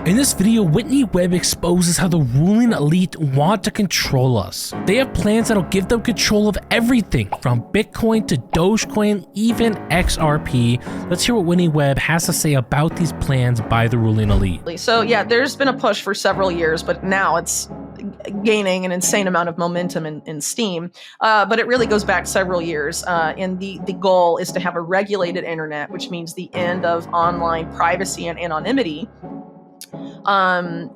In this video, Whitney Webb exposes how the ruling elite want to control us. They have plans that'll give them control of everything from Bitcoin to Dogecoin, even XRP. Let's hear what Whitney Webb has to say about these plans by the ruling elite. So yeah, there's been a push for several years, but now it's gaining an insane amount of momentum in steam. But it really goes back several years. And the goal is to have a regulated internet, which means the end of online privacy and anonymity. And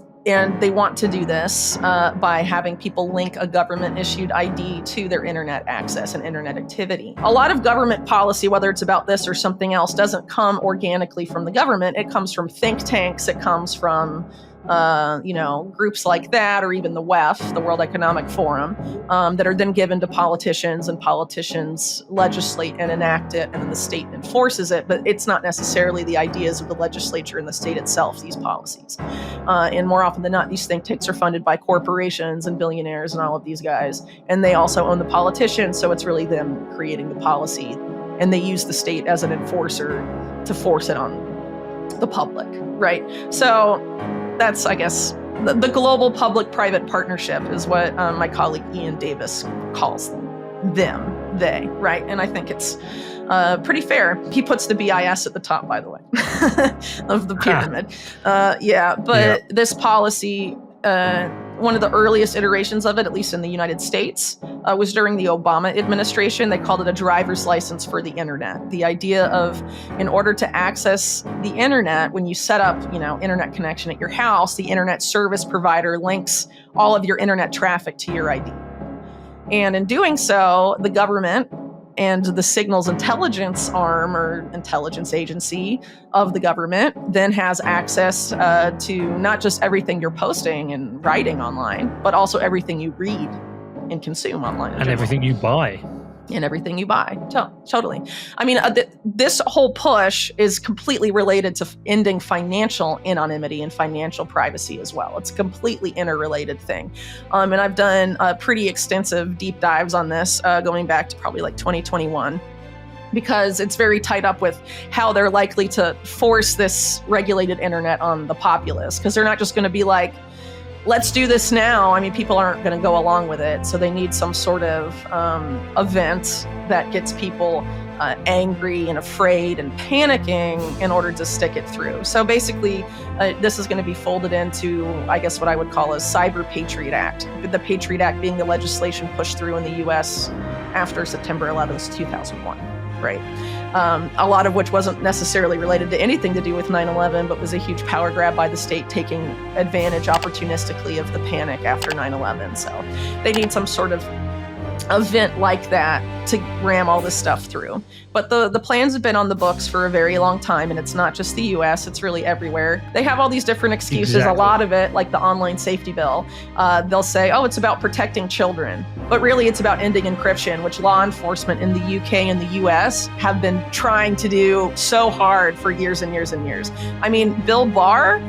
they want to do this by having people link a government-issued ID to their internet access and internet activity. A lot of government policy, whether it's about this or something else, doesn't come organically from the government. It comes from think tanks. It comes from groups like that, or even the WEF, the World Economic Forum, that are then given to politicians, and politicians legislate and enact it, and then the state enforces it. But it's not necessarily the ideas of the legislature and the state itself, these policies. And more often than not, these think tanks are funded by corporations and billionaires and all of these guys. And they also own the politicians, so it's really them creating the policy. And they use the state as an enforcer to force it on the public, right? So that's, I guess, the global public-private partnership is what my colleague Ian Davis calls they, right? And I think it's pretty fair. He puts the BIS at the top, by the way, of the pyramid. This policy, one of the earliest iterations of it, at least in the United States, was during the Obama administration. They called it a driver's license for the internet. The idea of, in order to access the internet, when you set up, internet connection at your house, the internet service provider links all of your internet traffic to your ID. And in doing so, the government and the signals intelligence arm or intelligence agency of the government then has access to not just everything you're posting and writing online, but also everything you read and consume online. And everything you buy. And everything you buy. Totally. I mean, this whole push is completely related to ending financial anonymity and financial privacy as well. It's a completely interrelated thing. And I've done pretty extensive deep dives on this going back to probably like 2021. Because it's very tied up with how they're likely to force this regulated internet on the populace. Because they're not just going to be like, let's do this now. I mean, people aren't going to go along with it. So they need some sort of event that gets people angry and afraid and panicking in order to stick it through. So basically, this is going to be folded into, I guess, what I would call a Cyber Patriot Act. The Patriot Act being the legislation pushed through in the U.S. after September 11th, 2001. Right. A lot of which wasn't necessarily related to anything to do with 9/11, but was a huge power grab by the state taking advantage opportunistically of the panic after 9/11. So they need some sort of event like that to ram all this stuff through. But the plans have been on the books for a very long time, and it's not just the US, it's really everywhere. They have all these different excuses. Exactly. A lot of it, like the online safety bill, they'll say, oh, it's about protecting children. But really it's about ending encryption, which law enforcement in the UK and the US have been trying to do so hard for years and years and years. I mean, Bill Barr,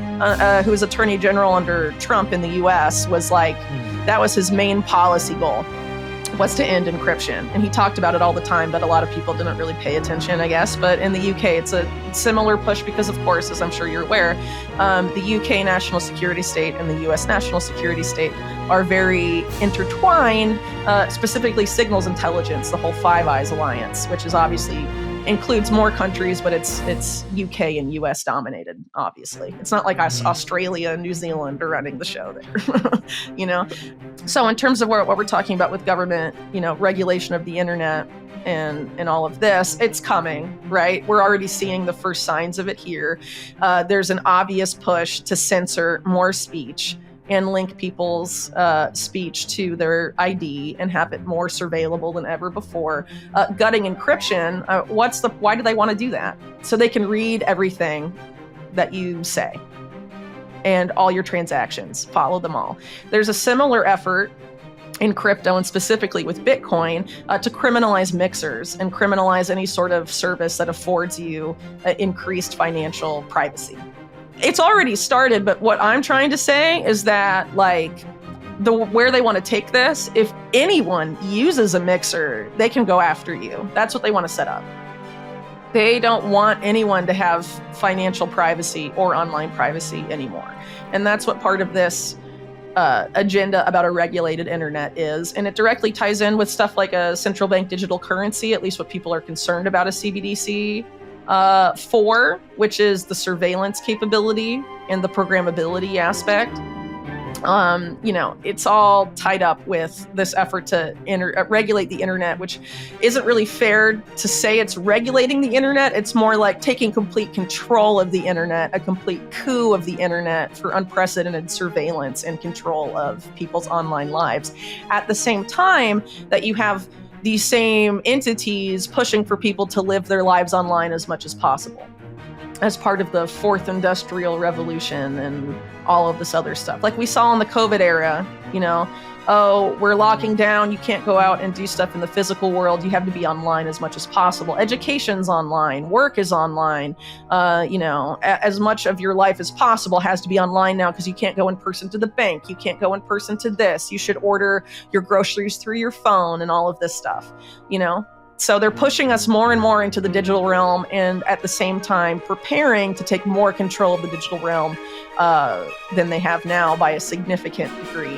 who was Attorney General under Trump in the US, was like, that was his main policy goal, was to end encryption. And he talked about it all the time, but a lot of people didn't really pay attention, I guess. But in the UK, it's a similar push because, of course, as I'm sure you're aware, the UK national security state and the US national security state are very intertwined, specifically signals intelligence, the whole Five Eyes alliance, which is obviously includes more countries, but it's UK and US dominated, obviously. It's not like Australia and New Zealand are running the show there, So in terms of what we're talking about with government, regulation of the internet and all of this, it's coming, right? We're already seeing the first signs of it here. There's an obvious push to censor more speech and link people's speech to their ID and have it more surveillable than ever before. Gutting encryption, why do they want to do that? So they can read everything that you say and all your transactions, follow them all. There's a similar effort in crypto and specifically with Bitcoin to criminalize mixers and criminalize any sort of service that affords you increased financial privacy. It's already started, but what I'm trying to say is that, like, where they want to take this, if anyone uses a mixer, they can go after you. That's what they want to set up. They don't want anyone to have financial privacy or online privacy anymore. And that's what part of this agenda about a regulated internet is. And it directly ties in with stuff like a central bank digital currency, at least what people are concerned about a CBDC for, which is the surveillance capability and the programmability aspect. It's all tied up with this effort to regulate the internet, which isn't really fair to say it's regulating the internet. It's more like taking complete control of the internet, a complete coup of the internet for unprecedented surveillance and control of people's online lives. At the same time that you have these same entities pushing for people to live their lives online as much as possible, as part of the fourth industrial revolution and all of this other stuff. Like we saw in the COVID era, we're locking down, you can't go out and do stuff in the physical world, you have to be online as much as possible. Education's online, work is online, as much of your life as possible has to be online now because you can't go in person to the bank, you can't go in person to this, you should order your groceries through your phone and all of this stuff, So they're pushing us more and more into the digital realm, and at the same time preparing to take more control of the digital realm than they have now by a significant degree.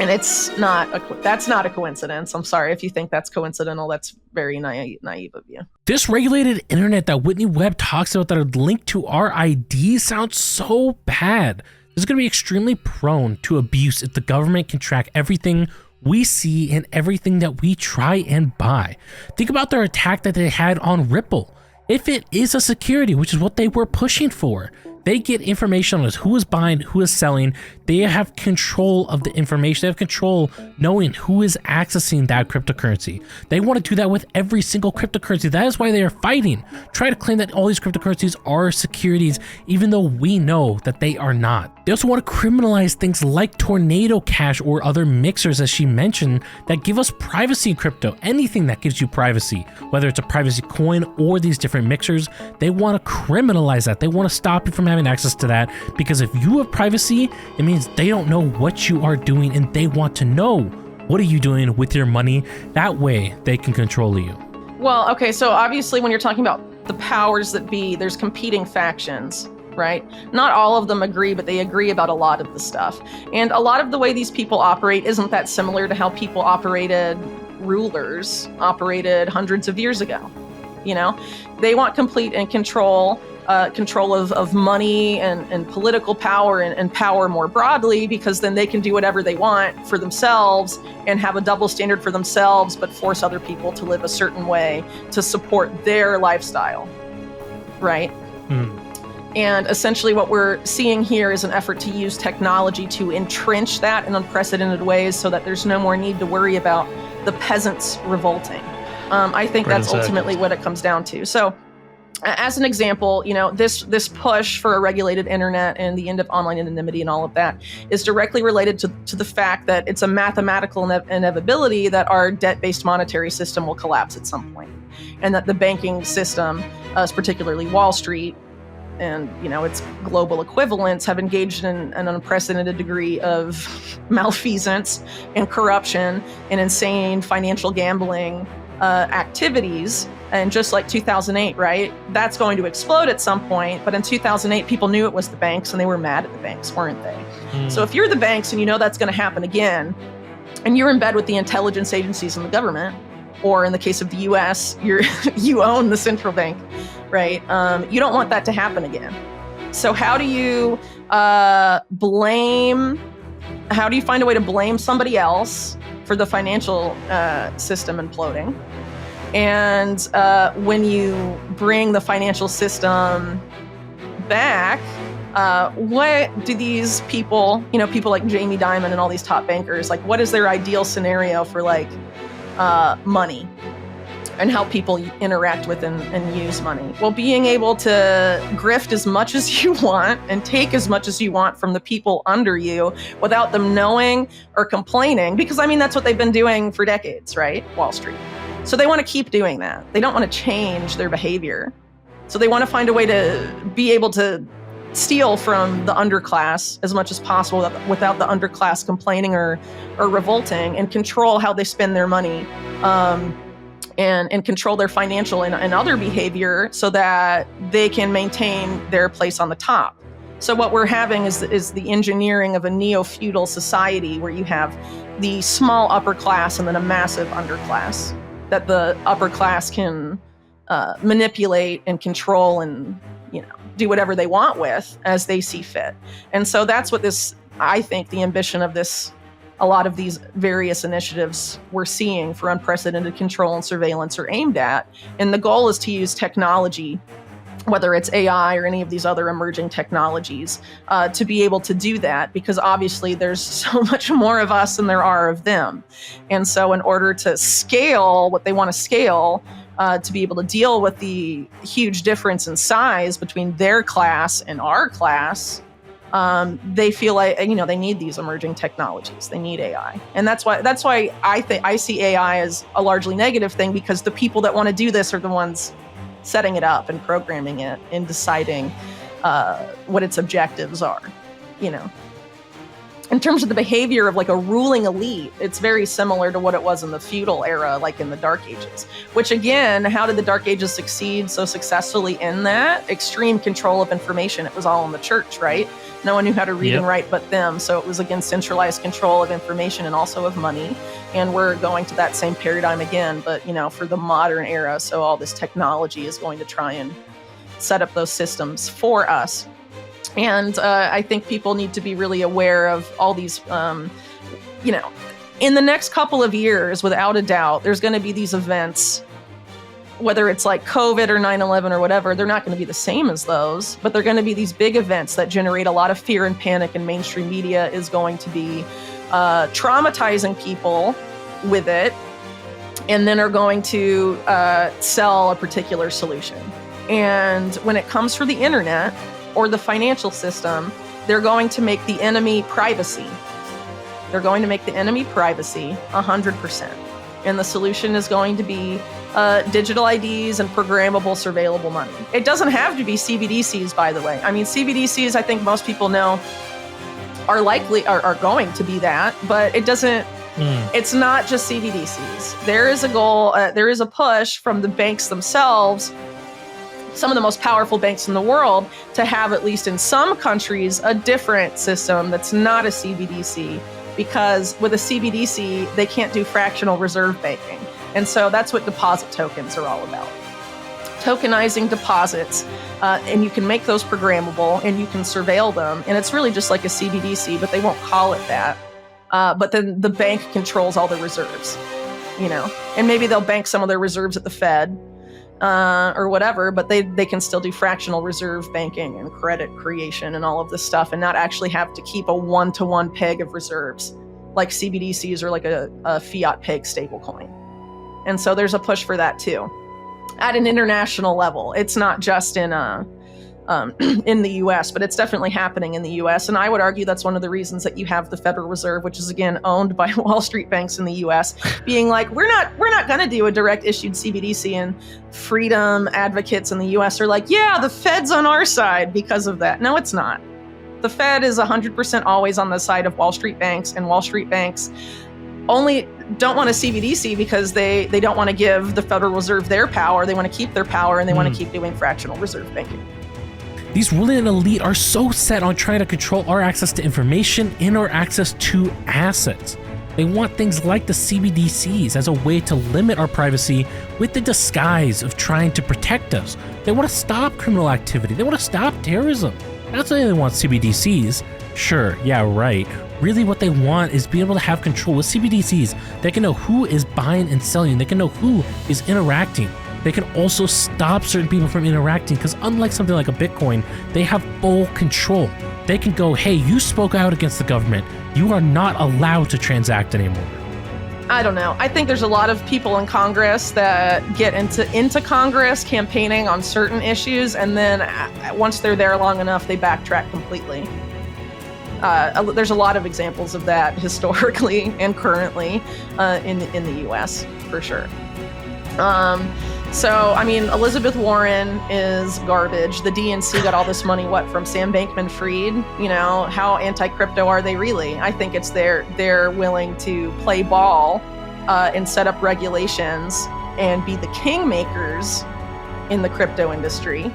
And that's not a coincidence. I'm sorry if you think that's coincidental. That's very naive of you. This regulated internet that Whitney Webb talks about that are linked to our ID sounds so bad. This is going to be extremely prone to abuse if the government can track everything we see and everything that we try and buy. Think about their attack that they had on Ripple. If it is a security, which is what they were pushing for, they get information on us, who is buying, who is selling. They have control of the information. They have control knowing who is accessing that cryptocurrency. They want to do that with every single cryptocurrency. That is why they are fighting, trying to claim that all these cryptocurrencies are securities, even though we know that they are not. They also want to criminalize things like Tornado Cash or other mixers, as she mentioned, that give us privacy in crypto. Anything that gives you privacy, whether it's a privacy coin or these different mixers, they want to criminalize that. They want to stop you from having access to that, because if you have privacy, it means they don't know what you are doing, and they want to know what are you doing with your money. That way they can control you. Well, okay, so obviously when you're talking about the powers that be, there's competing factions, right? Not all of them agree, but they agree about a lot of the stuff. And a lot of the way these people operate isn't that similar to how rulers operated hundreds of years ago. They want complete and control of money and political power and power more broadly, because then they can do whatever they want for themselves and have a double standard for themselves, but force other people to live a certain way to support their lifestyle, right? And essentially what we're seeing here is an effort to use technology to entrench that in unprecedented ways so that there's no more need to worry about the peasants revolting. I think that's ultimately what it comes down to. So as an example, this push for a regulated internet and the end of online anonymity and all of that is directly related to the fact that it's a mathematical inevitability that our debt-based monetary system will collapse at some point, and that the banking system, particularly Wall Street, and its global equivalents have engaged in an unprecedented degree of malfeasance and corruption and insane financial gambling activities. And just like 2008, right? That's going to explode at some point. But in 2008, people knew it was the banks and they were mad at the banks, weren't they? So if you're the banks and that's going to happen again, and you're in bed with the intelligence agencies and the government, or in the case of the US, you own the central bank, right? You don't want that to happen again. So how do you find a way to blame somebody else for the financial system imploding? And when you bring the financial system back, what do these people, people like Jamie Dimon and all these top bankers, like what is their ideal scenario for money and how people interact with and use money? Well, being able to grift as much as you want and take as much as you want from the people under you without them knowing or complaining, because that's what they've been doing for decades, right? Wall Street. So they want to keep doing that. They don't want to change their behavior. So they want to find a way to be able to steal from the underclass as much as possible without the underclass complaining or revolting, and control how they spend their money and control their financial and other behavior so that they can maintain their place on the top. So what we're having is the engineering of a neo-feudal society where you have the small upper class and then a massive underclass that the upper class can manipulate and control and, do whatever they want with as they see fit. And so that's what I think the ambition of a lot of these various initiatives we're seeing for unprecedented control and surveillance are aimed at. And the goal is to use technology, whether it's AI or any of these other emerging technologies, to be able to do that, because obviously there's so much more of us than there are of them. And so in order to scale what they want to scale, to be able to deal with the huge difference in size between their class and our class, they feel like, they need these emerging technologies. They need AI. And that's why I see AI as a largely negative thing, because the people that want to do this are the ones setting it up and programming it and deciding what its objectives are, In terms of the behavior of like a ruling elite, it's very similar to what it was in the feudal era, like in the Dark Ages, which again, how did the Dark Ages succeed so successfully in that? Extreme control of information. It was all in the church, right? No one knew how to read and write but them. So it was again, centralized control of information and also of money. And we're going to that same paradigm again, but for the modern era. So all this technology is going to try and set up those systems for us. And I think people need to be really aware of all these, in the next couple of years, without a doubt, there's going to be these events, whether it's like COVID or 9/11 or whatever, they're not going to be the same as those, but they're going to be these big events that generate a lot of fear and panic, and mainstream media is going to be traumatizing people with it, and then are going to sell a particular solution. And when it comes for the internet or the financial system, they're going to make the enemy privacy. They're going to make the enemy privacy 100%. And the solution is going to be digital IDs and programmable, surveillable money. It doesn't have to be CBDCs, by the way. I mean, CBDCs, I think most people know, are going to be that, but it doesn't, it's not just CBDCs. There is a goal, there is a push from the banks themselves, some of the most powerful banks in the world, to have, at least in some countries, a different system that's not a CBDC, because with a CBDC, they can't do fractional reserve banking. And so that's what deposit tokens are all about. Tokenizing deposits, and you can make those programmable and you can surveil them. And it's really just like a CBDC, but they won't call it that. But then the bank controls all the reserves, and maybe they'll bank some of their reserves at the Fed, or whatever, but they can still do fractional reserve banking and credit creation and all of this stuff, and not actually have to keep a one-to-one peg of reserves like CBDCs or like a fiat peg stablecoin. And so there's a push for that too, at an international level. It's not just in the U.S., but it's definitely happening in the U.S. And I would argue that's one of the reasons that you have the Federal Reserve, which is again owned by Wall Street banks in the U.S., being like, we're not going to do a direct issued CBDC, and freedom advocates in the U.S. are like, yeah, the Fed's on our side because of that. No, it's not. The Fed is 100% always on the side of Wall Street banks, and Wall Street banks only don't want a CBDC because they don't want to give the Federal Reserve their power. They want to keep their power, and they want to keep doing fractional reserve banking. These ruling elite are so set on trying to control our access to information and our access to assets. They want things like the CBDCs as a way to limit our privacy with the disguise of trying to protect us. They want to stop criminal activity. They want to stop terrorism. That's why they want CBDCs. Sure, yeah, right. Really what they want is be able to have control with CBDCs. They can know who is buying and selling. They can know who is interacting. They can also stop certain people from interacting, because unlike something like a Bitcoin, they have full control. They can go, hey, you spoke out against the government. You are not allowed to transact anymore. I don't know. I think there's a lot of people in Congress that get into Congress campaigning on certain issues, and then once they're there long enough, they backtrack completely. There's a lot of examples of that historically and currently in the U.S. for sure. So, I mean, Elizabeth Warren is garbage. The DNC got all this money, from Sam Bankman-Fried? How anti-crypto are they really? I think it's they're willing to play ball and set up regulations and be the kingmakers in the crypto industry.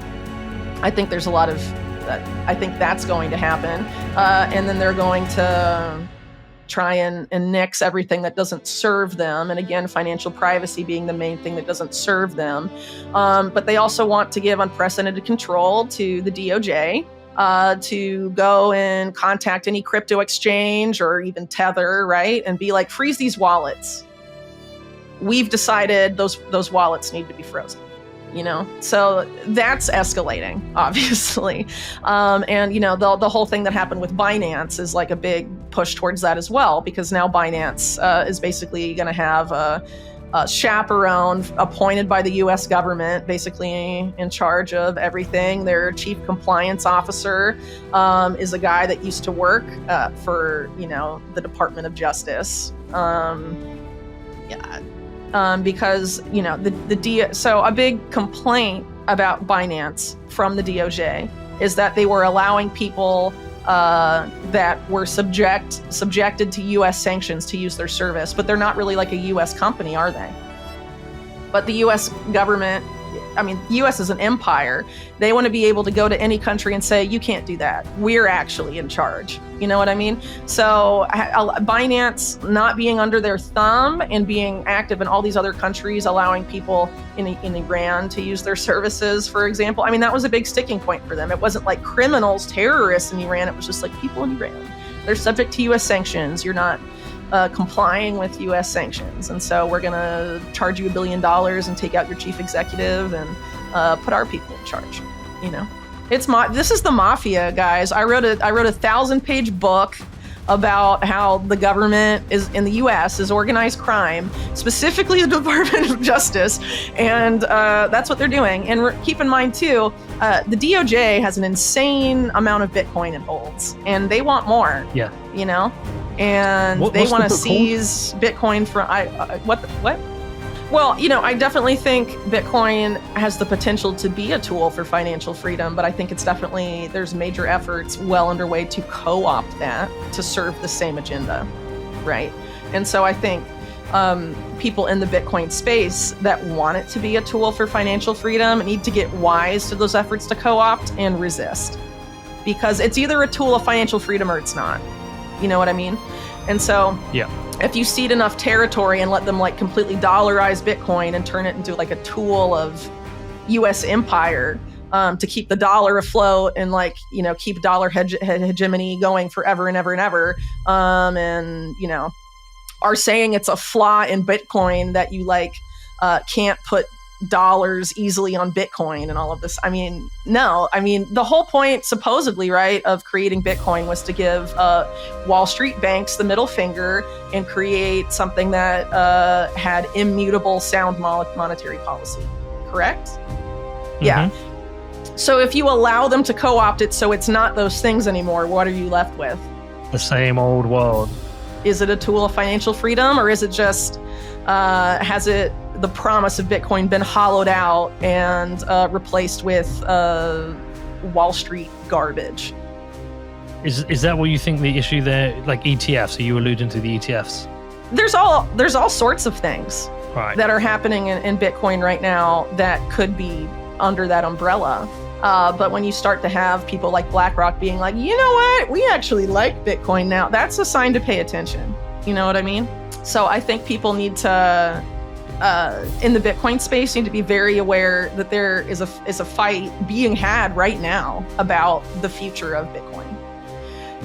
I think there's a lot of, I think that's going to happen. And then they're going to try and nix everything that doesn't serve them. And again, financial privacy being the main thing that doesn't serve them. But they also want to give unprecedented control to the DOJ to go and contact any crypto exchange or even Tether, right? And be like, freeze these wallets. We've decided those wallets need to be frozen. So that's escalating, obviously. And, the whole thing that happened with Binance is like a big push towards that as well, because now Binance is basically going to have a chaperone appointed by the U.S. government, basically in charge of everything. Their chief compliance officer is a guy that used to work for, the Department of Justice. Because so a big complaint about Binance from the DOJ is that they were allowing people that were subjected to U.S. sanctions to use their service, but they're not really like a U.S. company, are they? But the U.S. government, U.S. is an empire. They want to be able to go to any country and say, you can't do that. We're actually in charge. You know what I mean? So Binance not being under their thumb and being active in all these other countries, allowing people in Iran to use their services, for example. That was a big sticking point for them. It wasn't like criminals, terrorists in Iran. It was just like people in Iran. They're subject to U.S. sanctions. You're not complying with U.S. sanctions. And so we're going to charge you $1 billion and take out your chief executive and put our people in charge. This is the mafia, guys. I wrote a 1,000-page book about how the government is in the U.S. is organized crime, specifically the Department of Justice, and that's what they're doing. And keep in mind too, the DOJ has an insane amount of Bitcoin it holds, and they want more. Yeah. And they want to seize Bitcoin from what? Well, I definitely think Bitcoin has the potential to be a tool for financial freedom, but I think there's major efforts well underway to co-opt that to serve the same agenda, right? And so I think people in the Bitcoin space that want it to be a tool for financial freedom need to get wise to those efforts to co-opt and resist, because it's either a tool of financial freedom or it's not. You know what I mean? And so if you cede enough territory and let them like completely dollarize Bitcoin and turn it into like a tool of U.S. empire to keep the dollar afloat and keep dollar hegemony going forever and ever and ever, and are saying it's a flaw in Bitcoin that you can't put dollars easily on Bitcoin and all of this. No. The whole point, supposedly, right, of creating Bitcoin was to give Wall Street banks the middle finger and create something that had immutable, sound monetary policy. Correct? Mm-hmm. Yeah. So if you allow them to co-opt it so it's not those things anymore, what are you left with? The same old world. Is it a tool of financial freedom, or is it just, has the promise of Bitcoin been hollowed out and replaced with Wall Street garbage? Is that what you think the issue there, like ETFs? Are you alluding to the ETFs? There's all sorts of things that are happening in Bitcoin right now that could be under that umbrella. But when you start to have people like BlackRock being like, you know what, we actually like Bitcoin now, that's a sign to pay attention. You know what I mean? So I think people need to, in the Bitcoin space, need to be very aware that there is a fight being had right now about the future of Bitcoin.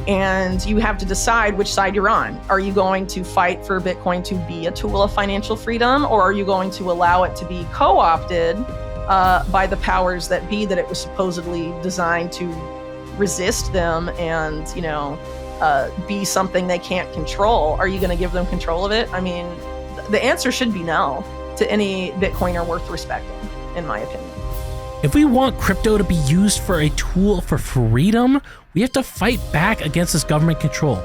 And you have to decide which side you're on. Are you going to fight for Bitcoin to be a tool of financial freedom, or are you going to allow it to be co-opted by the powers that be that it was supposedly designed to resist them and, be something they can't control? Are you going to give them control of it? The answer should be no to any Bitcoiner worth respecting, in my opinion. If we want crypto to be used for a tool for freedom, we have to fight back against this government control.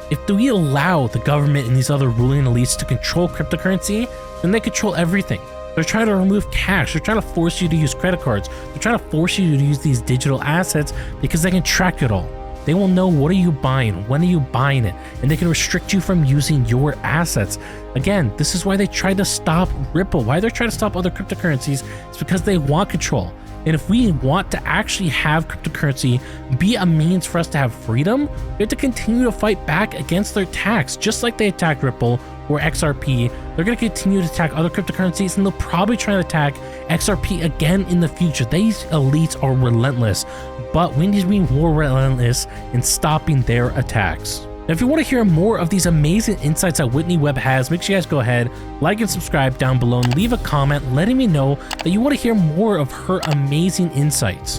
If we allow the government and these other ruling elites to control cryptocurrency, then they control everything. They're trying to remove cash. They're trying to force you to use credit cards. They're trying to force you to use these digital assets because they can track it all. They will know what are you buying, when are you buying it, and they can restrict you from using your assets. Again, this is why they tried to stop Ripple. Why they're trying to stop other cryptocurrencies is because they want control. And if we want to actually have cryptocurrency be a means for us to have freedom, we have to continue to fight back against their attacks, just like they attacked Ripple or XRP. They're going to continue to attack other cryptocurrencies, and they'll probably try to attack XRP again in the future. These elites are relentless, but we need to be more relentless in stopping their attacks. Now, if you want to hear more of these amazing insights that Whitney Webb has, make sure you guys go ahead, like and subscribe down below, and leave a comment letting me know that you want to hear more of her amazing insights.